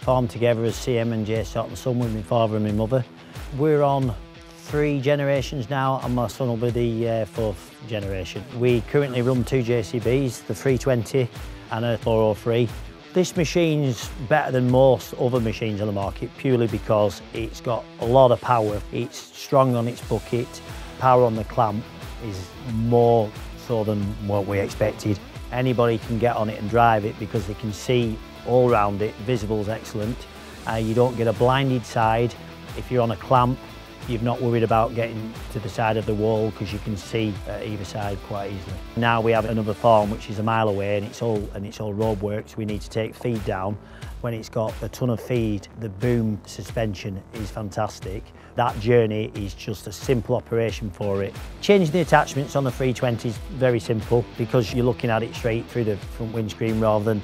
formed together as CM and J Stott and son with my father and my mother. We're on 3 generations now, and my son will be the 4th generation. We currently run 2 JCBs, the 320 and a 403. This machine's better than most other machines on the market purely because it's got a lot of power. It's strong on its bucket. Power on the clamp is more so than what we expected. Anybody can get on it and drive it because they can see all around it. Visible's excellent. You don't get a blinded side. If you're on a clamp, you're not worried about getting to the side of the wall because you can see either side quite easily. Now we have another farm which is a mile away and it's all roadworks. We need to take feed down. When it's got a ton of feed, the boom suspension is fantastic. That journey is just a simple operation for it. Changing the attachments on the 320 is very simple because you're looking at it straight through the front windscreen rather than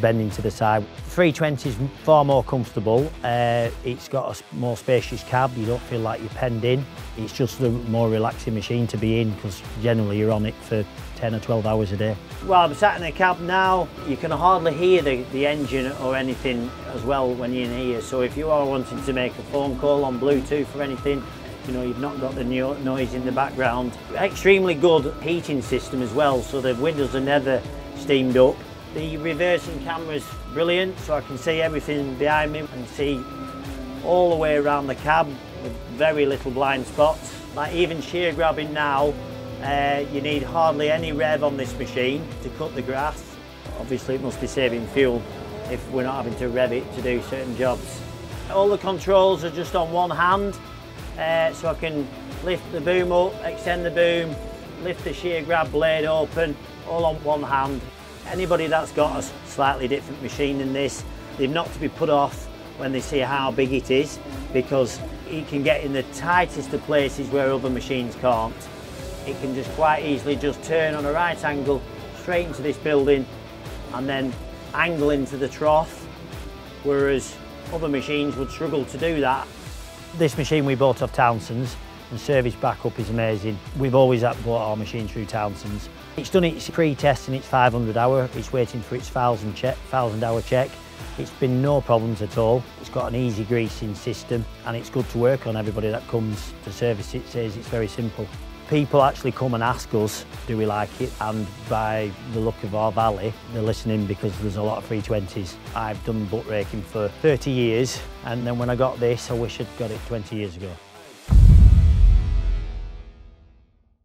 bending to the side. The 320 is far more comfortable. It's got a more spacious cab. You don't feel like you're penned in. It's just a more relaxing machine to be in because generally you're on it for 10 or 12 hours a day. Well, I'm sat in the cab now. You can hardly hear the engine or anything as well when you're in here. So if you are wanting to make a phone call on Bluetooth or anything, you know, you've not got the noise in the background. Extremely good heating system as well, so the windows are never steamed up. The reversing camera's brilliant, so I can see everything behind me and see all the way around the cab with very little blind spots. Like even shear grabbing now, you need hardly any rev on this machine to cut the grass. Obviously it must be saving fuel if we're not having to rev it to do certain jobs. All the controls are just on one hand, so I can lift the boom up, extend the boom, lift the shear grab blade open, all on one hand. Anybody that's got a slightly different machine than this, they've not to be put off when they see how big it is, because it can get in the tightest of places where other machines can't. It can just quite easily just turn on a right angle straight into this building and then angle into the trough, whereas other machines would struggle to do that. This machine we bought off Townsend's and service backup is amazing. We've always bought our machine through Townsend's. It's done its pre-test in its 500 hour. It's waiting for its 1,000 hour check. It's been no problems at all. It's got an easy greasing system and it's good to work on. Everybody that comes to service it says it's very simple. People actually come and ask us, do we like it? And by the look of our valley, they're listening because there's a lot of 320s. I've done butt raking for 30 years, and then when I got this, I wish I'd got it 20 years ago.